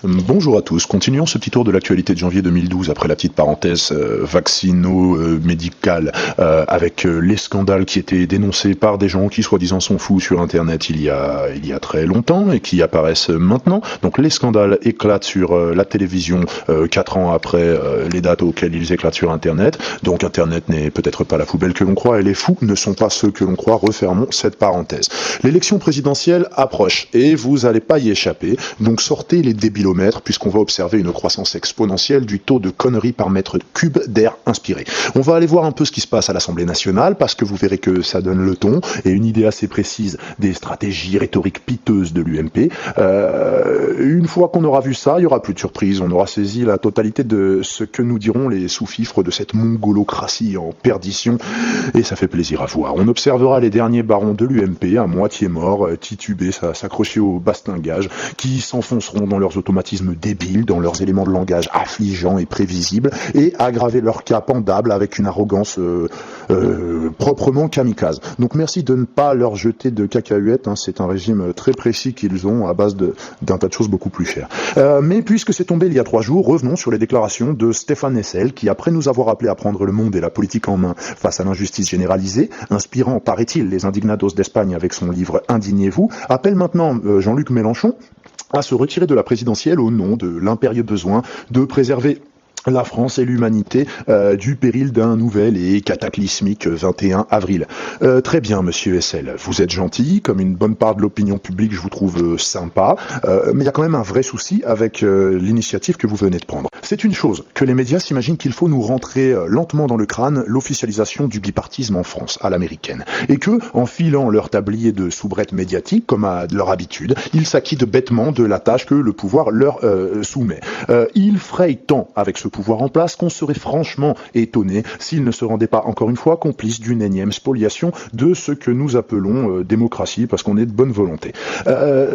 Bonjour à tous, continuons ce petit tour de l'actualité de janvier 2012 après la petite parenthèse vaccino-médicale avec les scandales qui étaient dénoncés par des gens qui soi-disant sont fous sur internet il y a très longtemps et qui apparaissent maintenant. Donc les scandales éclatent sur la télévision 4 ans après les dates auxquelles ils éclatent sur internet. Donc internet n'est peut-être pas la poubelle que l'on croit et les fous ne sont pas ceux que l'on croit. Refermons cette parenthèse. L'élection présidentielle approche et vous n'allez pas y échapper. Donc sortez les débilomètres puisqu'on va observer une croissance exponentielle du taux de conneries par mètre cube d'air inspiré. On va aller voir un peu ce qui se passe à l'Assemblée nationale parce que vous verrez que ça donne le ton et une idée assez précise des stratégies rhétoriques piteuses de l'UMP. Une fois qu'on aura vu ça, il n'y aura plus de surprise. On aura saisi la totalité de ce que nous diront les sous-fifres de cette mongolocratie en perdition et ça fait plaisir à voir. On observera les derniers barons de l'UMP à moitié morts, titubés, s'accrocher au bastingage, qui s'enfonceront dans leurs automatismes débiles, dans leurs éléments de langage affligeants et prévisibles, et aggraver leur cas pendable avec une arrogance proprement kamikaze. Donc merci de ne pas leur jeter de cacahuètes, hein, c'est un régime très précis qu'ils ont à base d'un tas de choses beaucoup plus chères. Mais puisque c'est tombé il y a 3 jours, revenons sur les déclarations de Stéphane Hessel, qui après nous avoir appelé à prendre le monde et la politique en main face à l'injustice généralisée, inspirant, paraît-il, les indignados d'Espagne avec son livre Indignez-vous, appelle maintenant Jean-Luc Mélenchon à se retirer de la présidentielle au nom de l'impérieux besoin de préserver la France et l'humanité du péril d'un nouvel et cataclysmique 21 avril. Très bien, monsieur Hessel, vous êtes gentil, comme une bonne part de l'opinion publique, je vous trouve sympa, mais il y a quand même un vrai souci avec l'initiative que vous venez de prendre. C'est une chose que les médias s'imaginent qu'il faut nous rentrer lentement dans le crâne l'officialisation du bipartisme en France, à l'américaine, et que, en filant leur tablier de soubrette médiatique, comme à leur habitude, ils s'acquittent bêtement de la tâche que le pouvoir leur soumet. Ils frayent tant avec ce pouvoir en place qu'on serait franchement étonné s'il ne se rendait pas encore une fois complice d'une énième spoliation de ce que nous appelons démocratie parce qu'on est de bonne volonté.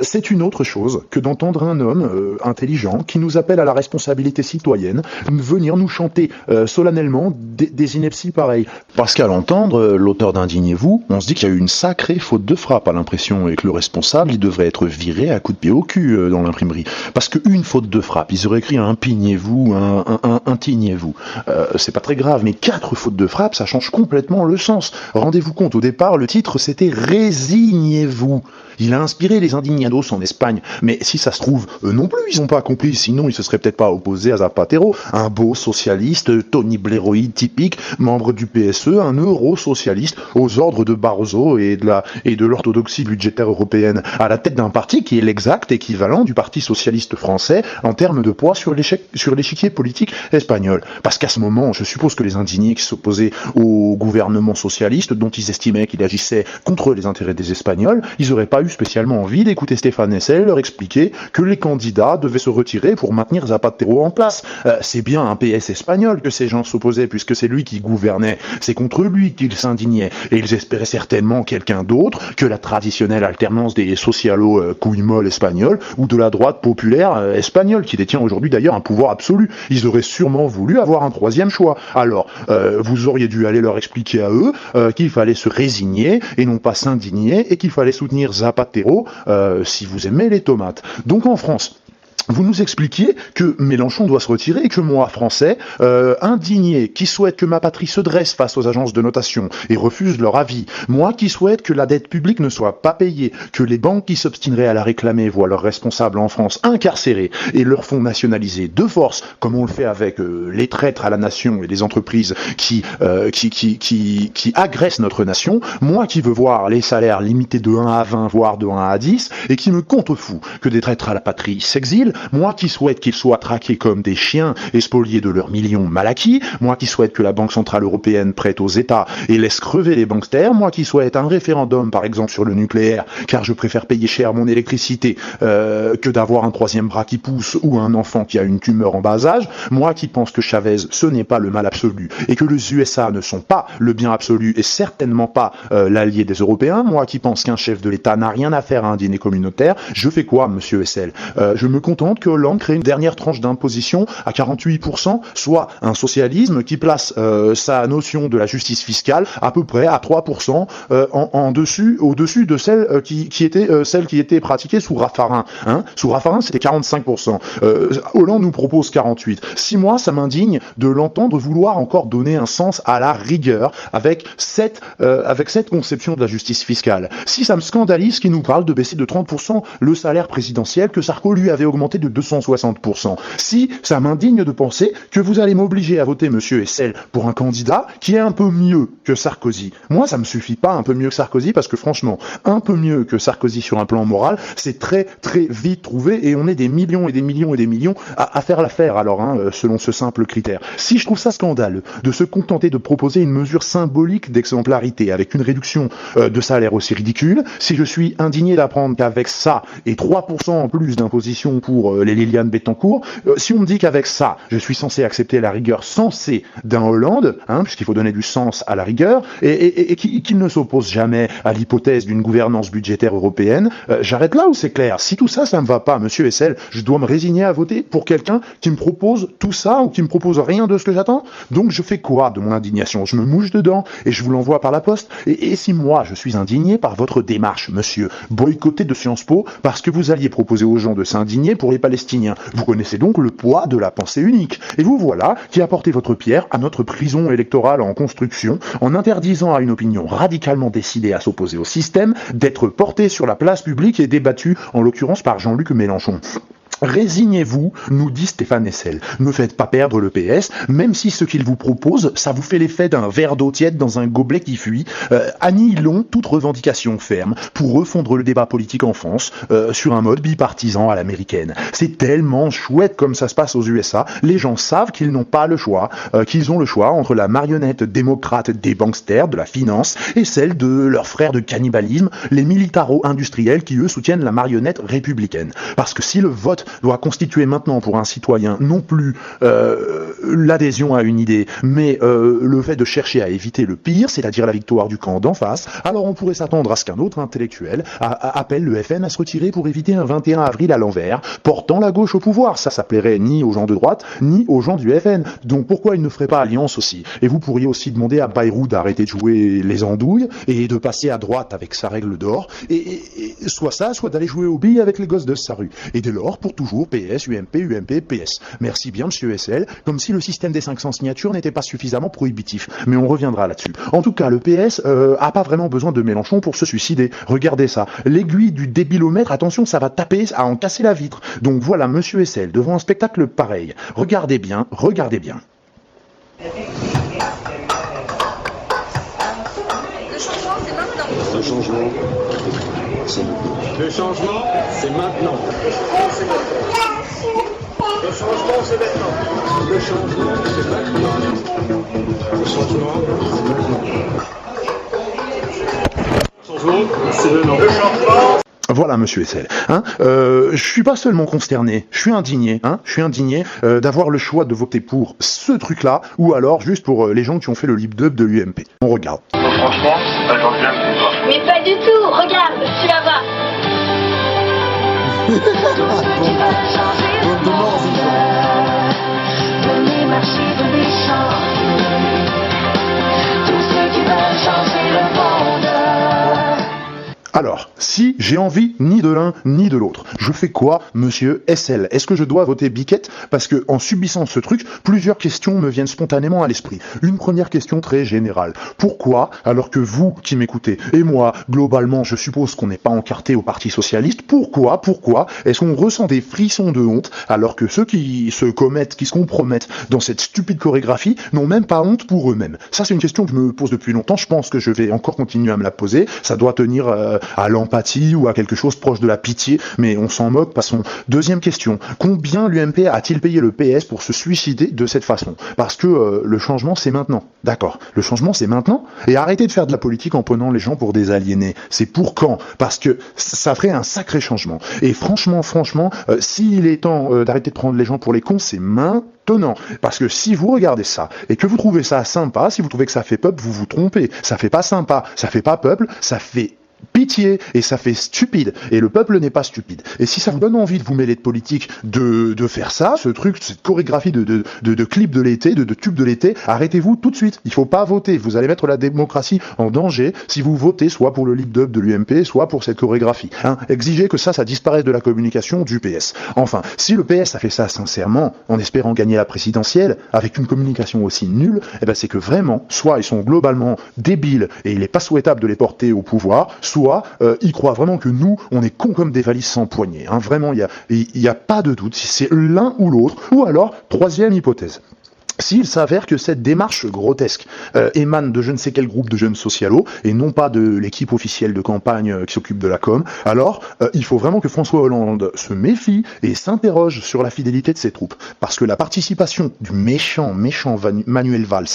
C'est une autre chose que d'entendre un homme intelligent qui nous appelle à la responsabilité citoyenne venir nous chanter solennellement des inepties pareilles. Parce qu'à l'entendre, l'auteur d'Indignez-vous, on se dit qu'il y a eu une sacrée faute de frappe à l'impression et que le responsable il devrait être viré à coups de pied au cul dans l'imprimerie. Parce qu'une faute de frappe, ils auraient écrit un pignez-vous, un tignez-vous. C'est pas très grave, mais 4 fautes de frappe, ça change complètement le sens. Rendez-vous compte, au départ, le titre c'était Résignez-vous. Il a inspiré les indignados en Espagne, mais si ça se trouve, eux non plus, ils n'ont pas accompli, sinon ils se seraient peut-être pas opposés à Zapatero, un beau socialiste, Tony Blairoïde typique, membre du PSE, un euro-socialiste, aux ordres de Barroso et de l'orthodoxie budgétaire européenne, à la tête d'un parti qui est l'exact équivalent du Parti socialiste français en termes de poids sur l'échiquier politique espagnol. Parce qu'à ce moment, je suppose que les indignés qui s'opposaient au gouvernement socialiste, dont ils estimaient qu'il agissait contre les intérêts des Espagnols, ils n'auraient pas eu spécialement envie d'écouter Stéphane Hessel leur expliquer que les candidats devaient se retirer pour maintenir Zapatero en place. C'est bien un PS espagnol que ces gens s'opposaient puisque c'est lui qui gouvernait. C'est contre lui qu'ils s'indignaient. Et ils espéraient certainement quelqu'un d'autre que la traditionnelle alternance des socialos couilles molles espagnols ou de la droite populaire espagnole qui détient aujourd'hui d'ailleurs un pouvoir absolu. Ils auraient sûrement voulu avoir un 3e choix. Alors, vous auriez dû aller leur expliquer à eux qu'il fallait se résigner et non pas s'indigner et qu'il fallait soutenir Zapatero si vous aimez les tomates. Donc en France, vous nous expliquiez que Mélenchon doit se retirer et que moi, Français, indigné, qui souhaite que ma patrie se dresse face aux agences de notation et refuse leur avis, moi qui souhaite que la dette publique ne soit pas payée, que les banques qui s'obstineraient à la réclamer voient leurs responsables en France incarcérés et leurs fonds nationalisés de force, comme on le fait avec les traîtres à la nation et les entreprises qui agressent notre nation, moi qui veux voir les salaires limités de 1 à 20, voire de 1 à 10, et qui me contrefou que des traîtres à la patrie s'exilent, moi qui souhaite qu'ils soient traqués comme des chiens et spoliés de leurs millions mal acquis, moi qui souhaite que la Banque Centrale Européenne prête aux États et laisse crever les banksters, moi qui souhaite un référendum par exemple sur le nucléaire, car je préfère payer cher mon électricité que d'avoir un 3e bras qui pousse ou un enfant qui a une tumeur en bas âge, moi qui pense que Chavez ce n'est pas le mal absolu et que les USA ne sont pas le bien absolu et certainement pas l'allié des Européens, moi qui pense qu'un chef de l'État n'a rien à faire à un dîner communautaire, je fais quoi, monsieur Hessel? Je me contente attendre que Hollande crée une dernière tranche d'imposition à 48%, soit un socialisme qui place sa notion de la justice fiscale à peu près à 3% au-dessus de celle qui était pratiquée sous Raffarin. Sous Raffarin, c'était 45%. Hollande nous propose 48%. 6 mois, ça m'indigne de l'entendre vouloir encore donner un sens à la rigueur avec cette conception de la justice fiscale. Si ça me scandalise qu'il nous parle de baisser de 30% le salaire présidentiel que Sarko lui avait augmenté de 260%. Si ça m'indigne de penser que vous allez m'obliger à voter monsieur Hessel pour un candidat qui est un peu mieux que Sarkozy. Moi, ça me suffit pas un peu mieux que Sarkozy parce que franchement, un peu mieux que Sarkozy sur un plan moral, c'est très très vite trouvé et on est des millions et des millions et des millions à faire l'affaire alors, selon ce simple critère. Si je trouve ça scandaleux de se contenter de proposer une mesure symbolique d'exemplarité avec une réduction de salaire aussi ridicule, si je suis indigné d'apprendre qu'avec ça et 3% en plus d'imposition pour les Liliane Bettencourt, si on me dit qu'avec ça, je suis censé accepter la rigueur sensée d'un Hollande, puisqu'il faut donner du sens à la rigueur, et qu'il ne s'oppose jamais à l'hypothèse d'une gouvernance budgétaire européenne, j'arrête là où c'est clair. Si tout ça, ça me va pas, monsieur Hessel, je dois me résigner à voter pour quelqu'un qui me propose tout ça ou qui me propose rien de ce que j'attends. Donc je fais quoi de mon indignation? Je me mouche dedans et je vous l'envoie par la poste. Et si moi, je suis indigné par votre démarche, monsieur, boycotté de Sciences Po parce que vous alliez proposer aux gens de s'indigner pour les Palestiniens, vous connaissez donc le poids de la pensée unique. Et vous voilà qui apportez votre pierre à notre prison électorale en construction en interdisant à une opinion radicalement décidée à s'opposer au système d'être portée sur la place publique et débattue, en l'occurrence par Jean-Luc Mélenchon. Résignez-vous, nous dit Stéphane Hessel. Ne faites pas perdre le PS, même si ce qu'il vous propose, ça vous fait l'effet d'un verre d'eau tiède dans un gobelet qui fuit. Annihilons toute revendication ferme pour refondre le débat politique en France sur un mode bipartisan à l'américaine. C'est tellement chouette comme ça se passe aux USA. Les gens savent qu'ils n'ont pas le choix, qu'ils ont le choix entre la marionnette démocrate des banksters, de la finance, et celle de leurs frères de cannibalisme, les militaro-industriels qui eux soutiennent la marionnette républicaine. Parce que si le vote doit constituer maintenant pour un citoyen non plus l'adhésion à une idée, mais le fait de chercher à éviter le pire, c'est-à-dire la victoire du camp d'en face, alors on pourrait s'attendre à ce qu'un autre intellectuel appelle le FN à se retirer pour éviter un 21 avril à l'envers, portant la gauche au pouvoir. Ça plairait ni aux gens de droite, ni aux gens du FN. Donc pourquoi il ne ferait pas alliance aussi? Et vous pourriez aussi demander à Bayrou d'arrêter de jouer les andouilles et de passer à droite avec sa règle d'or, et soit ça, soit d'aller jouer aux billes avec les gosses de sa rue. Et dès lors, pour toujours, PS, UMP, PS. Merci bien, monsieur Hessel, comme si le système des 500 signatures n'était pas suffisamment prohibitif. Mais on reviendra là-dessus. En tout cas, le PS a pas vraiment besoin de Mélenchon pour se suicider. Regardez ça. L'aiguille du débilomètre, attention, ça va taper à en casser la vitre. Donc voilà, monsieur Hessel, devant un spectacle pareil. Regardez bien, regardez bien. Le changement, c'est maintenant. Le changement, c'est maintenant. Le changement, c'est maintenant. Le changement, c'est maintenant. Le changement, c'est maintenant. Le changement. Voilà, monsieur Hessel. Je suis pas seulement consterné, je suis indigné. Je suis indigné d'avoir le choix de voter pour ce truc-là, ou alors juste pour les gens qui ont fait le lip-dub de l'UMP. On regarde. Franchement, j'en viens de toi. Mais pas du tout, regarde, tu la vois. Venez marcher dans les champs. Tous ceux qui veulent changer le monde. Alors, si j'ai envie ni de l'un ni de l'autre, je fais quoi, monsieur Hessel? Est-ce que je dois voter Biquette? Parce que en subissant ce truc, plusieurs questions me viennent spontanément à l'esprit. Une première question très générale. Pourquoi, alors que vous qui m'écoutez, et moi, globalement, je suppose qu'on n'est pas encarté au Parti Socialiste, pourquoi est-ce qu'on ressent des frissons de honte, alors que ceux qui se compromettent dans cette stupide chorégraphie n'ont même pas honte pour eux-mêmes? Ça, c'est une question que je me pose depuis longtemps. Je pense que je vais encore continuer à me la poser. Ça doit tenir à l'empathie ou à quelque chose proche de la pitié, mais on s'en moque, passons. Deuxième question, combien l'UMP a-t-il payé le PS pour se suicider de cette façon? Parce que le changement c'est maintenant, d'accord, le changement c'est maintenant, et arrêtez de faire de la politique en prenant les gens pour des aliénés, c'est pour quand? Parce que ça ferait un sacré changement, et franchement, s'il est temps d'arrêter de prendre les gens pour les cons, c'est maintenant. Parce que si vous regardez ça, et que vous trouvez ça sympa, si vous trouvez que ça fait peuple, vous vous trompez, ça fait pas sympa, ça fait pas peuple, ça fait pitié, et ça fait stupide, et le peuple n'est pas stupide. Et si ça vous donne envie de vous mêler de politique, de faire ça, ce truc, cette chorégraphie de clips de l'été, de tubes de l'été, arrêtez-vous tout de suite. Il faut pas voter. Vous allez mettre la démocratie en danger si vous votez soit pour le lip dub de l'UMP, soit pour cette chorégraphie. Exigez que ça disparaisse de la communication du PS. Enfin, si le PS a fait ça sincèrement, en espérant gagner la présidentielle, avec une communication aussi nulle, c'est que vraiment, soit ils sont globalement débiles et il n'est pas souhaitable de les porter au pouvoir, soit ils croient vraiment que nous, on est cons comme des valises sans poignée. Vraiment, il y a pas de doute si c'est l'un ou l'autre. Ou alors, troisième hypothèse. S'il s'avère que cette démarche grotesque émane de je ne sais quel groupe de jeunes socialos et non pas de l'équipe officielle de campagne qui s'occupe de la com, alors il faut vraiment que François Hollande se méfie et s'interroge sur la fidélité de ses troupes. Parce que la participation du méchant Manuel Valls,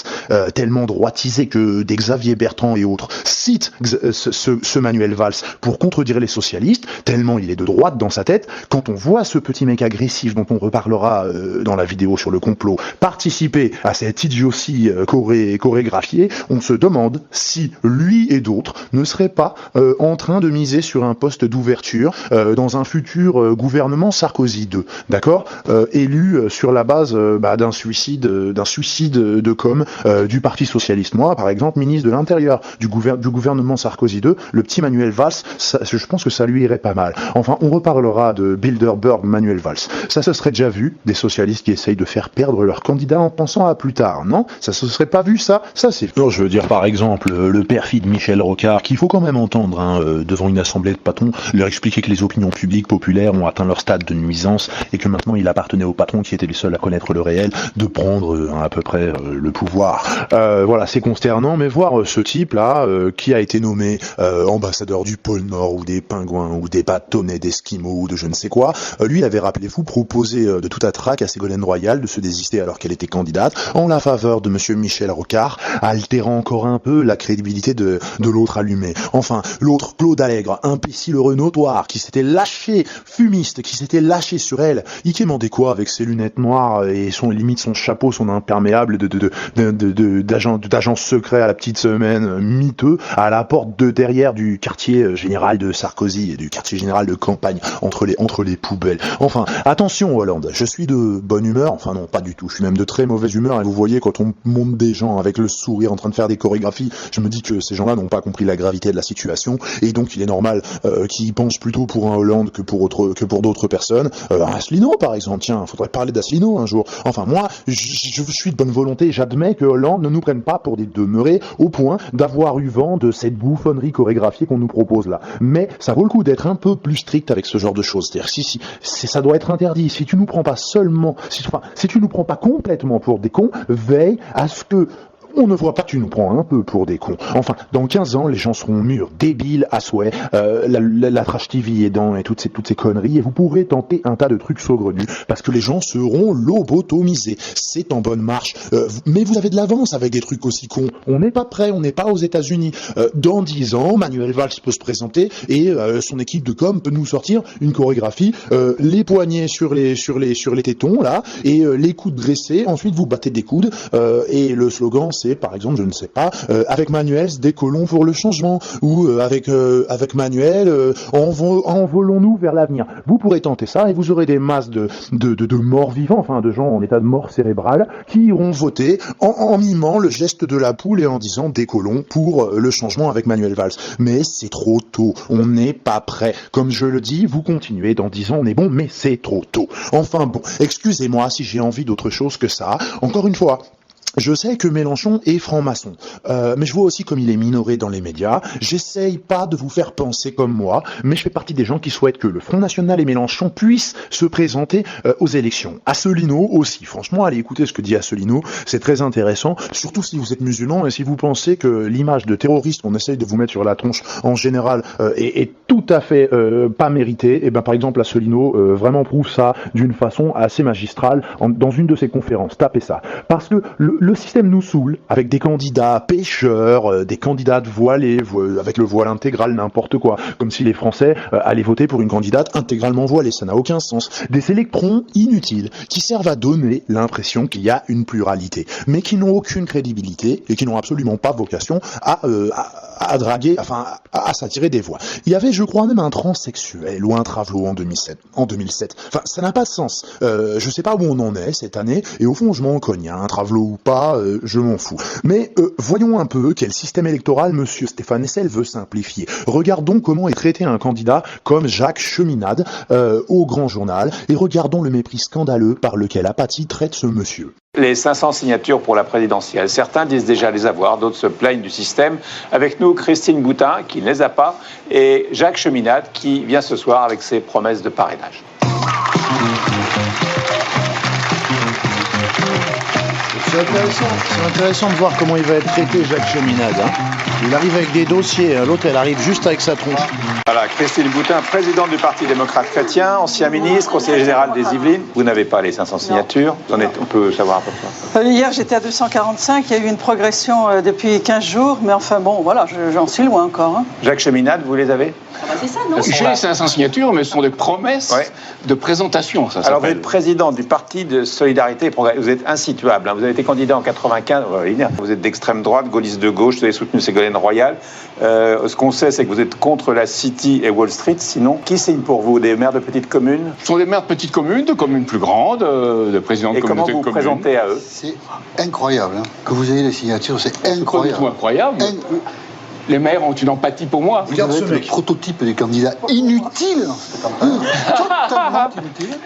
tellement droitisé que des Xavier Bertrand et autres citent ce Manuel Valls pour contredire les socialistes, tellement il est de droite dans sa tête, quand on voit ce petit mec agressif dont on reparlera dans la vidéo sur le complot participer à cette idiotie chorégraphiée, on se demande si lui et d'autres ne seraient pas en train de miser sur un poste d'ouverture dans un futur gouvernement Sarkozy 2, d'accord, élu sur la base d'un suicide de com du Parti Socialiste. Moi, par exemple, ministre de l'Intérieur du gouvernement Sarkozy 2, le petit Manuel Valls, je pense que ça lui irait pas mal. Enfin, on reparlera de Bilderberg Manuel Valls. Ça se serait déjà vu, des socialistes qui essayent de faire perdre leur candidat en pensant à plus tard, non? Ça se serait pas vu, ça c'est... Non, je veux dire par exemple le perfide Michel Rocard, qu'il faut quand même entendre devant une assemblée de patrons, leur expliquer que les opinions publiques populaires ont atteint leur stade de nuisance et que maintenant il appartenait aux patrons qui étaient les seuls à connaître le réel, de prendre à peu près le pouvoir. Voilà, c'est consternant, mais voir ce type-là, qui a été nommé ambassadeur du pôle Nord ou des pingouins ou des bâtonnets d'Esquimaux ou de je ne sais quoi, lui avait, rappelez-vous, proposé de tout à trac à Ségolène Royal de se désister alors qu'elle était candidate en la faveur de monsieur Michel Rocard, altérant encore un peu la crédibilité de l'autre allumé. Enfin, l'autre, Claude Allègre, imbécile heureux notoire, qui s'était lâché, fumiste, qui s'était lâché sur elle. Il quémandait quoi avec ses lunettes noires et son chapeau, son imperméable d'agent secret à la petite semaine, miteux, à la porte de derrière du quartier général de Sarkozy et du quartier général de campagne, entre les poubelles. Enfin, attention Hollande, je suis de bonne humeur, enfin non, pas du tout, je suis même de très mauvaise humeur, et vous voyez, quand on monte des gens avec le sourire en train de faire des chorégraphies, je me dis que ces gens-là n'ont pas compris la gravité de la situation, et donc il est normal qu'ils pensent plutôt pour un Hollande que pour d'autres personnes. Asselineau par exemple, tiens, faudrait parler d'Asselineau un jour. Enfin moi, je suis de bonne volonté, j'admets que Hollande ne nous prenne pas pour des demeurés au point d'avoir eu vent de cette bouffonnerie chorégraphiée qu'on nous propose là. Mais ça vaut le coup d'être un peu plus strict avec ce genre de choses. C'est-à-dire ça doit être interdit. Si tu nous prends pas seulement, si tu nous prends pas complètement pour des cons, veille à ce que on ne voit pas que tu nous prends un peu pour des cons. Enfin, dans 15 ans, les gens seront mûrs, débiles à souhait, la trash TV aidant et toutes ces conneries, et vous pourrez tenter un tas de trucs saugrenus, parce que les gens seront lobotomisés. C'est en bonne marche. Mais vous avez de l'avance avec des trucs aussi cons. On n'est pas prêt, on n'est pas aux États-Unis. Dans 10 ans, Manuel Valls peut se présenter et son équipe de com peut nous sortir une chorégraphie, les poignets sur les tétons là, et les coudes dressés. Ensuite, vous battez des coudes, et le slogan c'est, par exemple, je ne sais pas, avec Manuel, décollons pour le changement, ou avec Manuel, envolons-nous vers l'avenir. Vous pourrez tenter ça et vous aurez des masses de morts vivants, enfin de gens en état de mort cérébrale, qui iront voter en mimant le geste de la poule et en disant décollons pour le changement avec Manuel Valls. Mais c'est trop tôt, on n'est pas prêt. Comme je le dis, vous continuez, dans 10 ans on est bon, mais c'est trop tôt. Enfin bon, excusez-moi si j'ai envie d'autre chose que ça. Encore une fois, je sais que Mélenchon est franc-maçon, mais je vois aussi comme il est minoré dans les médias. J'essaye pas de vous faire penser comme moi, mais je fais partie des gens qui souhaitent que le Front National et Mélenchon puissent se présenter aux élections. Asselineau aussi, franchement, allez écouter ce que dit Asselineau, c'est très intéressant, surtout si vous êtes musulman et si vous pensez que l'image de terroriste qu'on essaye de vous mettre sur la tronche en général est tout à fait pas méritée. Et ben par exemple Asselineau vraiment prouve ça d'une façon assez magistrale dans une de ses conférences. Tapez ça, parce que le système nous saoule, avec des candidats pêcheurs, des candidats voilés, avec le voile intégral, n'importe quoi, comme si les Français allaient voter pour une candidate intégralement voilée, ça n'a aucun sens. Des électrons inutiles, qui servent à donner l'impression qu'il y a une pluralité, mais qui n'ont aucune crédibilité, et qui n'ont absolument pas vocation à draguer, enfin, à s'attirer des voix. Il y avait, je crois, même un transsexuel, ou un travelo en 2007. Enfin, ça n'a pas de sens. Je sais pas où on en est cette année, et au fond, je m'en cogne, hein, un travelo ou pas, je m'en fous. Mais voyons un peu quel système électoral monsieur Stéphane Hessel veut simplifier. Regardons comment est traité un candidat comme Jacques Cheminade au Grand Journal, et regardons le mépris scandaleux par lequel Apathy traite ce monsieur. Les 500 signatures pour la présidentielle. Certains disent déjà les avoir, d'autres se plaignent du système. Avec nous, Christine Boutin, qui ne les a pas, et Jacques Cheminade, qui vient ce soir avec ses promesses de parrainage. C'est intéressant de voir comment il va être traité, Jacques Cheminade. Hein. Il arrive avec des dossiers, l'autre elle arrive juste avec sa tronche. Voilà, Christine Boutin, présidente du Parti démocrate chrétien, ancien ministre, conseiller général des Yvelines. Vous n'avez pas les 500 signatures, on peut savoir à peu près. Hier j'étais à 245, il y a eu une progression depuis 15 jours, mais enfin bon, voilà, j'en suis loin encore. Hein. Jacques Cheminade, vous les avez ? C'est ça, non ? J'ai les 500 signatures, mais ce sont des promesses de présentation, ça Alors vous s'appelle. êtes président du Parti de Solidarité et Progrès, vous êtes insituable, hein. Vous avez été candidat en 95, vous êtes d'extrême droite, gaulliste de gauche, vous avez soutenu Ségolène Royal. Ce qu'on sait, c'est que vous êtes contre la City et Wall Street, sinon, qui signe pour vous ? Des maires de petites communes ? Ce sont des maires de petites communes, de communes plus grandes, de présidents de Et comment communautés de vous vous communes. présentez à eux ? C'est incroyable, hein. Que vous ayez les signatures, c'est C'est pas du incroyable. tout incroyable. Les maires ont une empathie pour moi. Vous devez être le prototype des candidats inutiles dans cette campagne. Totalement inutile.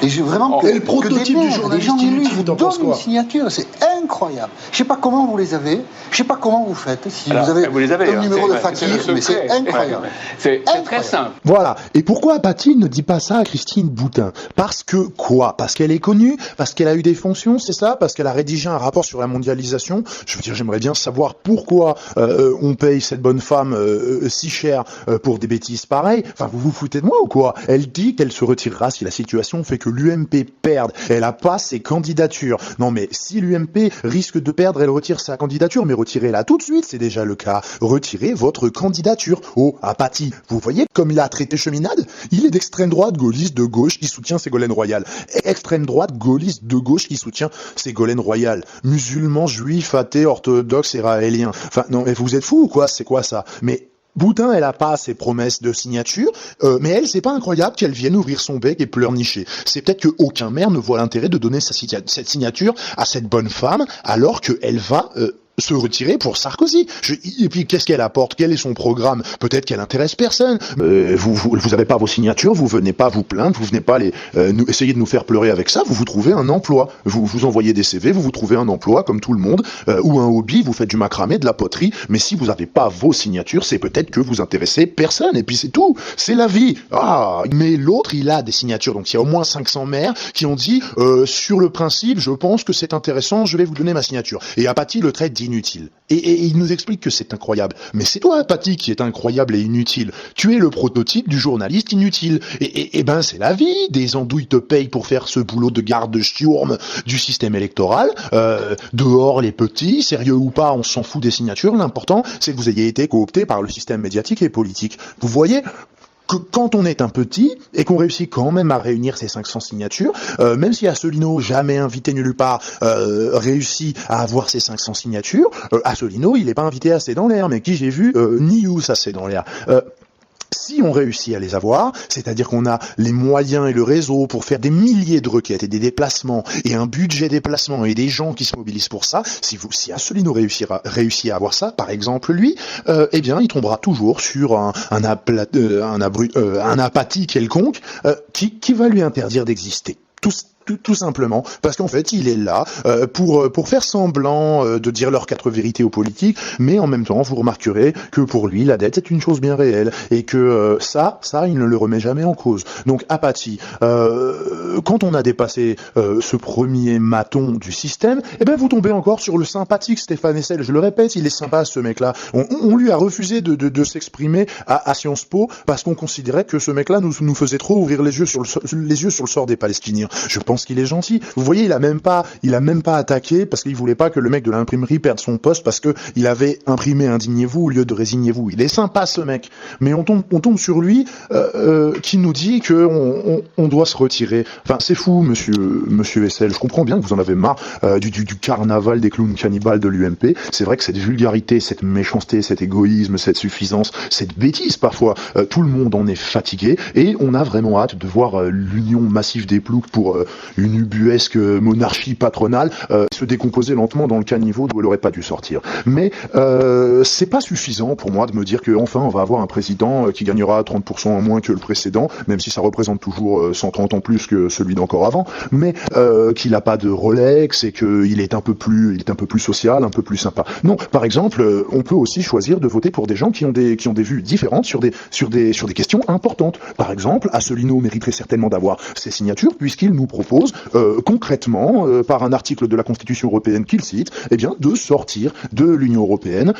Et j'ai vraiment Et le prototype que du des journaliste gens élus inutile, vous t'en penses donnent une quoi ? signature, c'est incroyable. Je sais pas comment vous les avez, je sais pas comment vous faites. Si Alors, vous avez vous les avez, un hein. numéro de C'est fakir, le mais c'est secret. incroyable. C'est très Incroyable. simple. Voilà. Et pourquoi Apathy ne dit pas ça à Christine Boutin ? Parce que quoi ? Parce qu'elle est connue ? Parce qu'elle a eu des fonctions, c'est ça ? Parce qu'elle a rédigé un rapport sur la mondialisation ? Je veux dire, j'aimerais bien savoir pourquoi on paye cette bonne femme si cher pour des bêtises pareilles. Enfin, vous vous foutez de moi ou quoi ? Elle dit qu'elle se retirera si la situation fait que l'UMP perde. Elle a pas ses candidatures. Non mais si l'UMP risque de perdre, elle retire sa candidature, mais retirez-la tout de suite, c'est déjà le cas. Retirez votre candidature. Oh, Apathy, vous voyez comme il a traité Cheminade ? Il est d'extrême droite, gaulliste de gauche qui soutient Ségolène Royal. Extrême droite, gaulliste de gauche qui soutient Ségolène Royal. Musulman, juif, athée, orthodoxe, israélien. Enfin, non, mais vous êtes fous ou quoi ? C'est quoi ça ? Mais Boutin, elle a pas ses promesses de signature, mais elle, c'est pas incroyable qu'elle vienne ouvrir son bec et pleurnicher. C'est peut-être qu'aucun maire ne voit l'intérêt de donner cette signature à cette bonne femme, alors qu'elle va se retirer pour Sarkozy. Et puis, qu'est-ce qu'elle apporte ? Quel est son programme ? Peut-être qu'elle intéresse personne. Vous avez pas vos signatures, vous venez pas vous plaindre, vous venez pas essayer de nous faire pleurer avec ça, vous trouvez un emploi. Vous envoyez des CV, vous trouvez un emploi comme tout le monde, ou un hobby, vous faites du macramé, de la poterie, mais si vous avez pas vos signatures, c'est peut-être que vous intéressez personne, et puis c'est tout. C'est la vie. Ah, mais l'autre, il a des signatures, donc il y a au moins 500 maires qui ont dit, sur le principe, je pense que c'est intéressant, je vais vous donner ma signature. Et Apathy le traite d'inutile. Et il nous explique que c'est incroyable. Mais c'est toi, Apathy, qui est incroyable et inutile. Tu es le prototype du journaliste inutile. Et ben, c'est la vie. Des andouilles te payent pour faire ce boulot de garde-sturm du système électoral. Dehors, les petits, sérieux ou pas, on s'en fout des signatures. L'important, c'est que vous ayez été coopté par le système médiatique et politique. Vous voyez que quand on est un petit et qu'on réussit quand même à réunir ces 500 signatures, même si Asselineau, jamais invité nulle part, réussit à avoir ces 500 signatures, Asselineau, il n'est pas invité assez dans l'air, mais qui j'ai vu, Nious assez dans l'air. Si on réussit à les avoir, c'est-à-dire qu'on a les moyens et le réseau pour faire des milliers de requêtes et des déplacements et un budget déplacement et des gens qui se mobilisent pour ça, si Asselineau réussit à avoir ça, par exemple lui, eh bien il tombera toujours sur un Apathy quelconque qui va lui interdire d'exister. Tout simplement, parce qu'en fait, il est là pour faire semblant de dire leurs 4 vérités aux politiques, mais en même temps, vous remarquerez que pour lui, la dette, c'est une chose bien réelle, et que ça, il ne le remet jamais en cause. Donc, Apathy, quand on a dépassé ce premier maton du système, eh ben vous tombez encore sur le sympathique Stéphane Hessel. Je le répète, il est sympa ce mec-là. On lui a refusé de s'exprimer à Sciences Po parce qu'on considérait que ce mec-là nous faisait trop ouvrir les yeux sur le sort des Palestiniens. Je pense qu'il est gentil. Vous voyez, il a même pas attaqué parce qu'il voulait pas que le mec de l'imprimerie perde son poste parce que il avait imprimé Indignez-vous au lieu de Résignez-vous. Il est sympa ce mec, mais on tombe sur lui qui nous dit que on doit se retirer. Enfin, c'est fou, monsieur Hessel. Je comprends bien que vous en avez marre du carnaval des clowns cannibales de l'UMP. C'est vrai que cette vulgarité, cette méchanceté, cet égoïsme, cette suffisance, cette bêtise parfois, tout le monde en est fatigué et on a vraiment hâte de voir l'union massive des ploucs pour une ubuesque monarchie patronale se décomposer lentement dans le caniveau d'où elle aurait pas dû sortir. Mais c'est pas suffisant pour moi de me dire que enfin on va avoir un président qui gagnera 30% en moins que le précédent, même si ça représente toujours 130 en plus que celui d'encore avant, mais qu'il a pas de Rolex et qu'il est un peu plus social, un peu plus sympa. Non, par exemple, on peut aussi choisir de voter pour des gens qui ont des vues différentes sur des questions importantes. Par exemple, Asselineau mériterait certainement d'avoir ses signatures puisqu'il nous propose concrètement, par un article de la Constitution européenne qu'il cite, eh bien, de sortir de l'Union européenne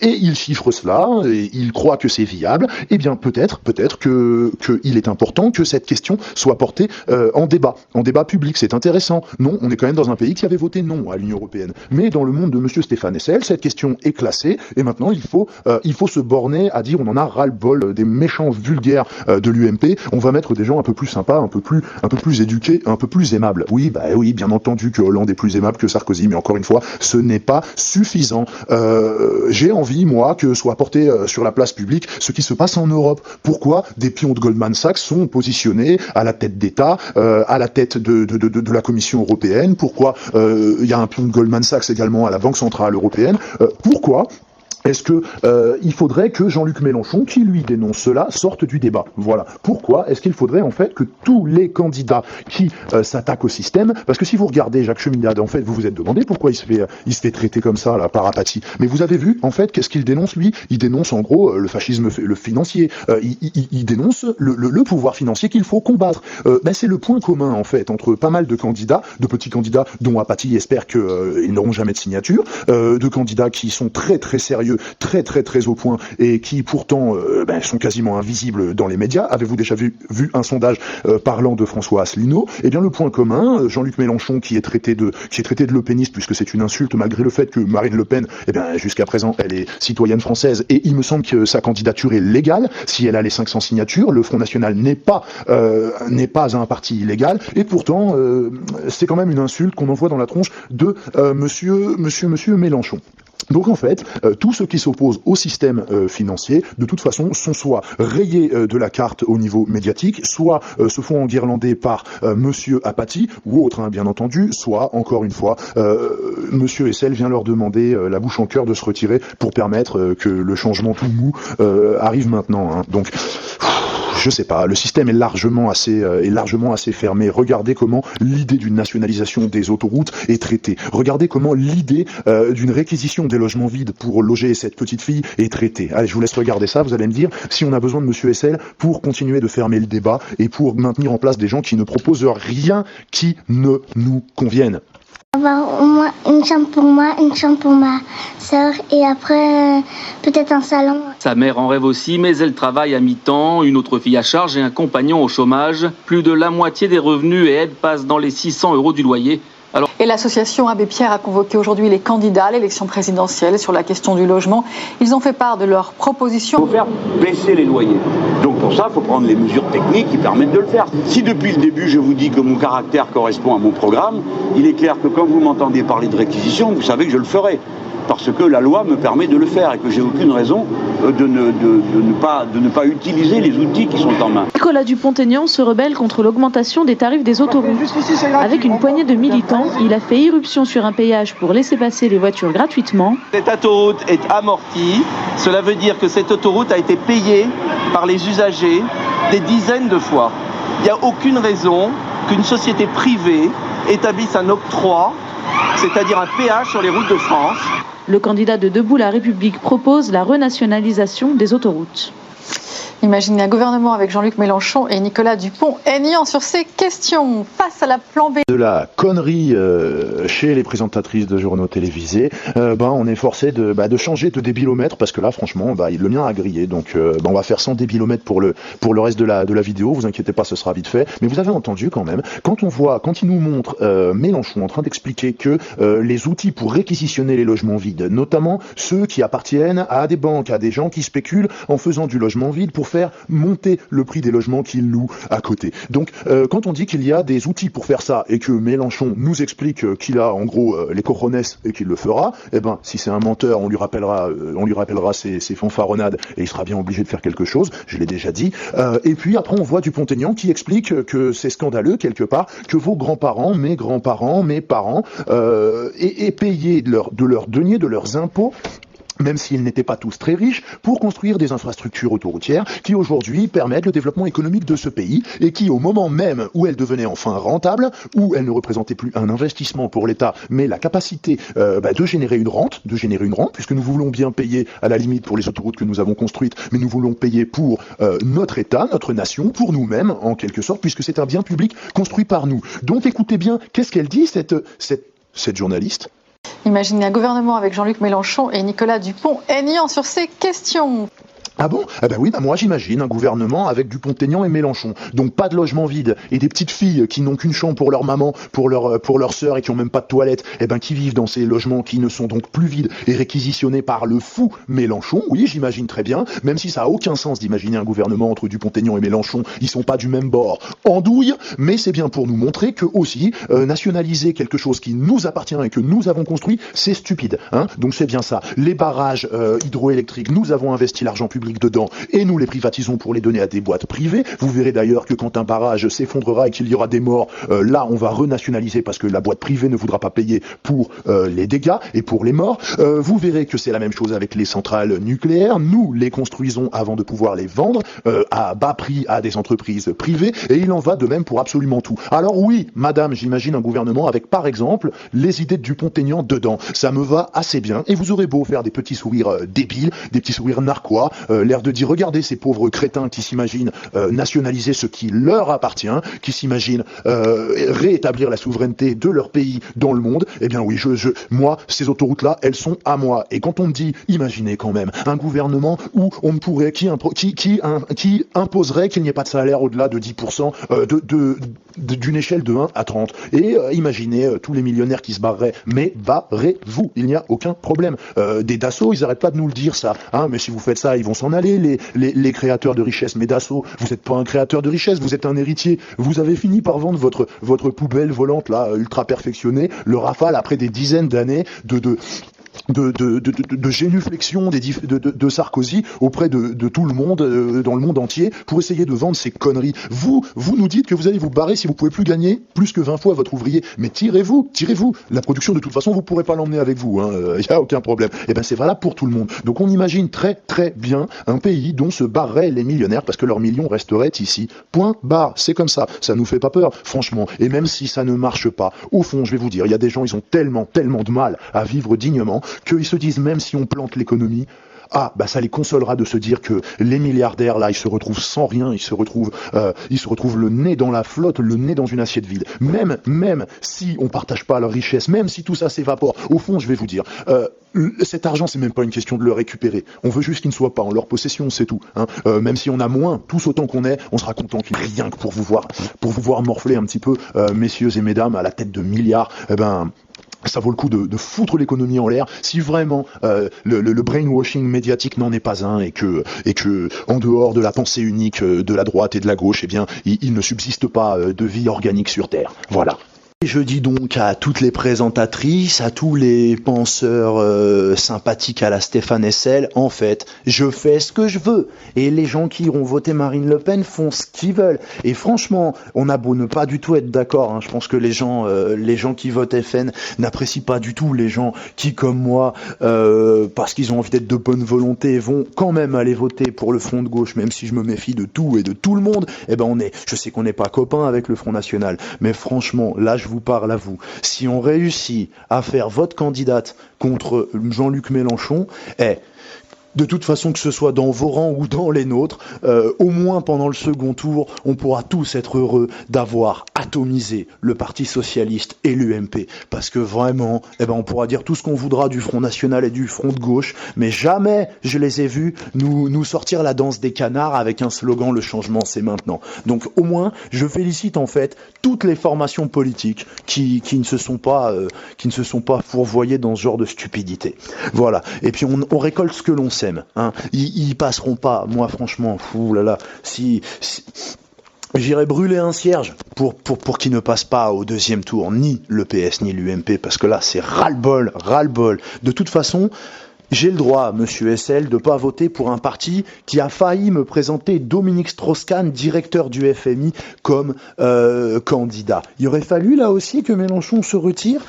et il chiffre cela et il croit que c'est viable. Eh bien, peut-être que il est important que cette question soit portée en débat public. C'est intéressant. Non, on est quand même dans un pays qui avait voté non à l'Union européenne. Mais dans le monde de monsieur Stéphane Hessel, cette question est classée et maintenant il faut se borner à dire on en a ras-le-bol des méchants vulgaires de l'UMP. On va mettre des gens un peu plus sympas, un peu plus éduqués, un peu plus aimables. Oui, bien entendu que Hollande est plus aimable que Sarkozy, mais encore une fois, ce n'est pas suffisant. J'ai envie, moi, que soit porté sur la place publique ce qui se passe en Europe. Pourquoi des pions de Goldman Sachs sont positionnés à la tête d'État, à la tête de la Commission européenne? Pourquoi il y a un pion de Goldman Sachs également à la Banque centrale européenne? Pourquoi est-ce que il faudrait que Jean-Luc Mélenchon, qui lui dénonce cela, sorte du débat? Voilà. Pourquoi est-ce qu'il faudrait en fait que tous les candidats qui s'attaquent au système, parce que si vous regardez Jacques Cheminade, en fait, vous vous êtes demandé pourquoi il se fait traiter comme ça là par apathie. Mais vous avez vu en fait qu'est-ce qu'il dénonce lui? Il dénonce en gros le fascisme, le financier. Il dénonce le pouvoir financier qu'il faut combattre. C'est le point commun en fait entre pas mal de candidats, de petits candidats dont Apathie espère qu'ils n'auront jamais de signature, de candidats qui sont très très sérieux, très au point et qui pourtant sont quasiment invisibles dans les médias. Avez-vous déjà vu un sondage parlant de François Asselineau? Eh bien le point commun, Jean-Luc Mélenchon qui est traité de Le Peniste puisque c'est une insulte malgré le fait que Marine Le Pen, jusqu'à présent elle est citoyenne française et il me semble que sa candidature est légale si elle a les 500 signatures. Le Front National n'est pas un parti illégal et pourtant c'est quand même une insulte qu'on envoie dans la tronche de monsieur Mélenchon. Donc en fait, tous ceux qui s'opposent au système financier, de toute façon, sont soit rayés de la carte au niveau médiatique, soit se font enguirlander par monsieur Apathie, ou autre, bien entendu, soit, encore une fois, monsieur Hessel vient leur demander la bouche en cœur de se retirer pour permettre que le changement tout mou arrive maintenant. Donc... je sais pas, le système est largement assez fermé. Regardez comment l'idée d'une nationalisation des autoroutes est traitée. Regardez comment l'idée d'une réquisition des logements vides pour loger cette petite fille est traitée. Allez, je vous laisse regarder ça, vous allez me dire si on a besoin de monsieur Hessel pour continuer de fermer le débat et pour maintenir en place des gens qui ne proposent rien qui ne nous convienne. Avoir au moins une chambre pour moi, une chambre pour ma sœur et après peut-être un salon. Sa mère en rêve aussi, mais elle travaille à mi-temps, une autre fille à charge et un compagnon au chômage. Plus de la moitié des revenus et aides passent dans les 600 € du loyer. Et l'association Abbé Pierre a convoqué aujourd'hui les candidats à l'élection présidentielle sur la question du logement. Ils ont fait part de leurs propositions. Il faut faire baisser les loyers. Donc pour ça, il faut prendre les mesures techniques qui permettent de le faire. Si depuis le début, je vous dis que mon caractère correspond à mon programme, il est clair que quand vous m'entendez parler de réquisition, vous savez que je le ferai. Parce que la loi me permet de le faire et que j'ai aucune raison de ne pas utiliser les outils qui sont en main. Nicolas Dupont-Aignan se rebelle contre l'augmentation des tarifs des autoroutes. Avec une poignée de militants, il a fait irruption sur un péage pour laisser passer les voitures gratuitement. Cette autoroute est amortie. Cela veut dire que cette autoroute a été payée par les usagers des dizaines de fois. Il n'y a aucune raison qu'une société privée établisse un octroi, c'est-à-dire un péage sur les routes de France. Le candidat de Debout la République propose la renationalisation des autoroutes. Imaginez un gouvernement avec Jean-Luc Mélenchon et Nicolas Dupont-Aignan sur ces questions. Face à la flambée de la connerie chez les présentatrices de journaux télévisés, on est forcé de changer de débilomètre parce que là, franchement, le mien a grillé. Donc, on va faire 100 débilomètres pour le reste de la vidéo. Vous inquiétez pas, ce sera vite fait. Mais vous avez entendu quand même, quand il nous montre Mélenchon en train d'expliquer que les outils pour réquisitionner les logements vides, notamment ceux qui appartiennent à des banques, à des gens qui spéculent en faisant du logement vide pour faire monter le prix des logements qu'ils louent à côté. Donc, quand on dit qu'il y a des outils pour faire ça et que Mélenchon nous explique qu'il a en gros les cojones et qu'il le fera, si c'est un menteur, on lui rappellera ses fanfaronnades et il sera bien obligé de faire quelque chose. Je l'ai déjà dit. Et puis après, on voit Dupont-Aignan qui explique que c'est scandaleux quelque part que vos grands-parents, mes grands-parents, mes parents aient payé de leur denier, de leurs impôts, même s'ils n'étaient pas tous très riches, pour construire des infrastructures autoroutières qui aujourd'hui permettent le développement économique de ce pays et qui, au moment même où elles devenaient enfin rentables, où elles ne représentaient plus un investissement pour l'État, mais la capacité de générer une rente, puisque nous voulons bien payer à la limite pour les autoroutes que nous avons construites, mais nous voulons payer pour notre État, notre nation, pour nous-mêmes, en quelque sorte, puisque c'est un bien public construit par nous. Donc écoutez bien, qu'est-ce qu'elle dit, cette journaliste ? Imaginez un gouvernement avec Jean-Luc Mélenchon et Nicolas Dupont-Aignan sur ces questions. Ah bon ? Oui, moi j'imagine un gouvernement avec Dupont-Aignan et Mélenchon. Donc pas de logement vide et des petites filles qui n'ont qu'une chambre pour leur maman, pour leur sœur et qui ont même pas de toilette, qui vivent dans ces logements qui ne sont donc plus vides et réquisitionnés par le fou Mélenchon. Oui, j'imagine très bien, même si ça a aucun sens d'imaginer un gouvernement entre Dupont-Aignan et Mélenchon, ils sont pas du même bord. Andouille, mais c'est bien pour nous montrer que aussi nationaliser quelque chose qui nous appartient et que nous avons construit, c'est stupide. Donc c'est bien ça. Les barrages hydroélectriques, nous avons investi l'argent public dedans et nous les privatisons pour les donner à des boîtes privées. Vous verrez d'ailleurs que quand un barrage s'effondrera et qu'il y aura des morts, là on va renationaliser parce que la boîte privée ne voudra pas payer pour les dégâts et pour les morts. Vous verrez que c'est la même chose avec les centrales nucléaires. Nous les construisons avant de pouvoir les vendre à bas prix à des entreprises privées et il en va de même pour absolument tout. Alors oui, madame, j'imagine un gouvernement avec par exemple les idées de Dupont-Aignan dedans. Ça me va assez bien et vous aurez beau faire des petits sourires débiles, des petits sourires narquois, l'air de dire regardez ces pauvres crétins qui s'imaginent nationaliser ce qui leur appartient, qui s'imaginent rétablir la souveraineté de leur pays dans le monde. Eh bien oui, moi, ces autoroutes-là, elles sont à moi. Et quand on me dit, imaginez quand même, un gouvernement où on ne pourrait, qui imposerait qu'il n'y ait pas de salaire au-delà de 10% d'une échelle de 1 à 30. Et imaginez tous les millionnaires qui se barreraient. Mais barrez-vous, il n'y a aucun problème. Des Dassault, ils n'arrêtent pas de nous le dire ça. Mais si vous faites ça, ils vont s'en aller, les créateurs de richesse. Mais Dassault, vous n'êtes pas un créateur de richesse, vous êtes un héritier. Vous avez fini par vendre votre poubelle volante là, ultra perfectionnée, le Rafale, après des dizaines d'années de génuflexion de Sarkozy auprès de tout le monde, dans le monde entier, pour essayer de vendre ces conneries. Vous nous dites que vous allez vous barrer si vous pouvez plus gagner plus que 20 fois votre ouvrier. Mais tirez-vous. La production, de toute façon, vous pourrez pas l'emmener avec vous. Il y a aucun problème. Et ben c'est valable pour tout le monde. Donc on imagine très très bien un pays dont se barreraient les millionnaires parce que leurs millions resteraient ici. Point barre. C'est comme ça. Ça nous fait pas peur, franchement. Et même si ça ne marche pas, au fond, je vais vous dire, il y a des gens, ils ont tellement de mal à vivre dignement qu'ils se disent même si on plante l'économie, ça les consolera de se dire que les milliardaires là, ils se retrouvent sans rien, ils se retrouvent le nez dans la flotte, le nez dans une assiette vide. Même si on partage pas leur richesse, même si tout ça s'évapore, au fond, je vais vous dire, cet argent, c'est même pas une question de le récupérer. On veut juste qu'il ne soit pas en leur possession, c'est tout. Même si on a moins, tous autant qu'on est, on sera content qu'il n'y ait rien que pour vous voir morfler un petit peu, messieurs et mesdames, à la tête de milliards. Ça vaut le coup de foutre l'économie en l'air si vraiment le brainwashing médiatique n'en est pas un et que en dehors de la pensée unique de la droite et de la gauche, il ne subsiste pas de vie organique sur Terre. Voilà. Et je dis donc à toutes les présentatrices, à tous les penseurs sympathiques à la Stéphane Hessel, en fait, je fais ce que je veux. Et les gens qui iront voter Marine Le Pen font ce qu'ils veulent. Et franchement, on a beau ne pas du tout être d'accord, je pense que les gens qui votent FN n'apprécient pas du tout les gens qui, comme moi, parce qu'ils ont envie d'être de bonne volonté, vont quand même aller voter pour le Front de gauche, même si je me méfie de tout et de tout le monde. Je sais qu'on n'est pas copains avec le Front National, mais franchement, là, je vous parle à vous. Si on réussit à faire votre candidate contre Jean-Luc Mélenchon, De toute façon, que ce soit dans vos rangs ou dans les nôtres, au moins pendant le second tour, on pourra tous être heureux d'avoir atomisé le Parti Socialiste et l'UMP. Parce que vraiment, on pourra dire tout ce qu'on voudra du Front National et du Front de Gauche, mais jamais je les ai vus nous sortir la danse des canards avec un slogan « Le changement, c'est maintenant ». Donc au moins, je félicite en fait toutes les formations politiques qui ne se sont pas fourvoyées dans ce genre de stupidité. Voilà. Et puis on récolte ce que l'on sème. Hein. Ils passeront pas. Moi, franchement, si j'irais brûler un cierge pour qu'il ne passe pas au deuxième tour, ni le PS ni l'UMP, parce que là, c'est ras-le-bol. De toute façon, j'ai le droit, monsieur SL, de pas voter pour un parti qui a failli me présenter Dominique Strauss-Kahn, directeur du FMI, comme candidat. Il aurait fallu là aussi que Mélenchon se retire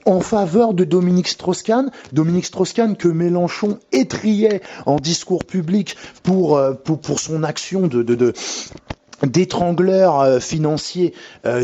en faveur de Dominique Strauss-Kahn que Mélenchon étrillait en discours public pour son action d'étrangleur financier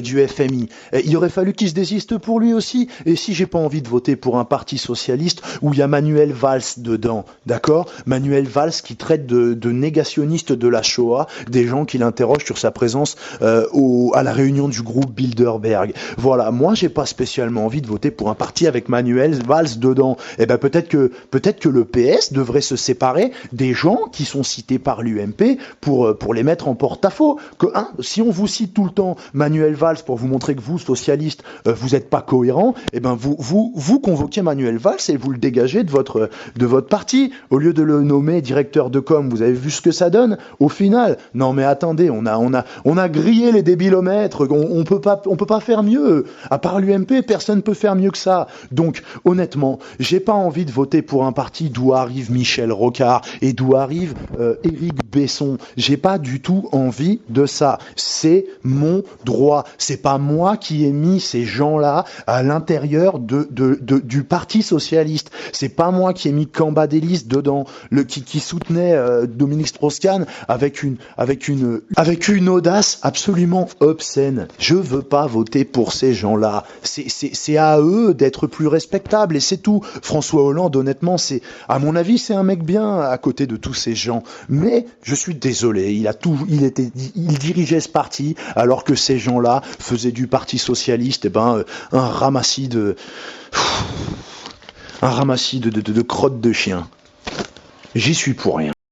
du FMI. Il aurait fallu qu'il se désiste pour lui aussi. Et si j'ai pas envie de voter pour un parti socialiste où il y a Manuel Valls dedans, d'accord ? Manuel Valls qui traite de négationniste de la Shoah des gens qui l'interrogent sur sa présence à la réunion du groupe Bilderberg. Voilà, moi j'ai pas spécialement envie de voter pour un parti avec Manuel Valls dedans. Eh ben peut-être que le PS devrait se séparer des gens qui sont cités par l'UMP pour les mettre en porte-à-faux. Si on vous cite tout le temps Manuel Valls pour vous montrer que vous, socialistes, vous n'êtes pas cohérent, eh ben vous convoquez Manuel Valls et vous le dégagez de votre parti. Au lieu de le nommer directeur de com, vous avez vu ce que ça donne au final. Non mais attendez, on a grillé les débilomètres, on peut pas faire mieux. À part l'UMP, personne peut faire mieux que ça. Donc honnêtement, j'ai pas envie de voter pour un parti d'où arrive Michel Rocard et d'où arrive Éric Besson. J'ai pas du tout envie de ça. C'est mon droit. C'est pas moi qui ai mis ces gens-là à l'intérieur du Parti Socialiste. C'est pas moi qui ai mis Cambadélis dedans, qui soutenait Dominique Strauss-Kahn avec une audace absolument obscène. Je veux pas voter pour ces gens-là. C'est à eux d'être plus respectables et c'est tout. François Hollande, honnêtement, à mon avis, c'est un mec bien à côté de tous ces gens. Mais je suis désolé, il dirigeait ce parti alors que ces gens-là faisaient du Parti Socialiste un ramassis de crottes de chien. J'y suis pour rien.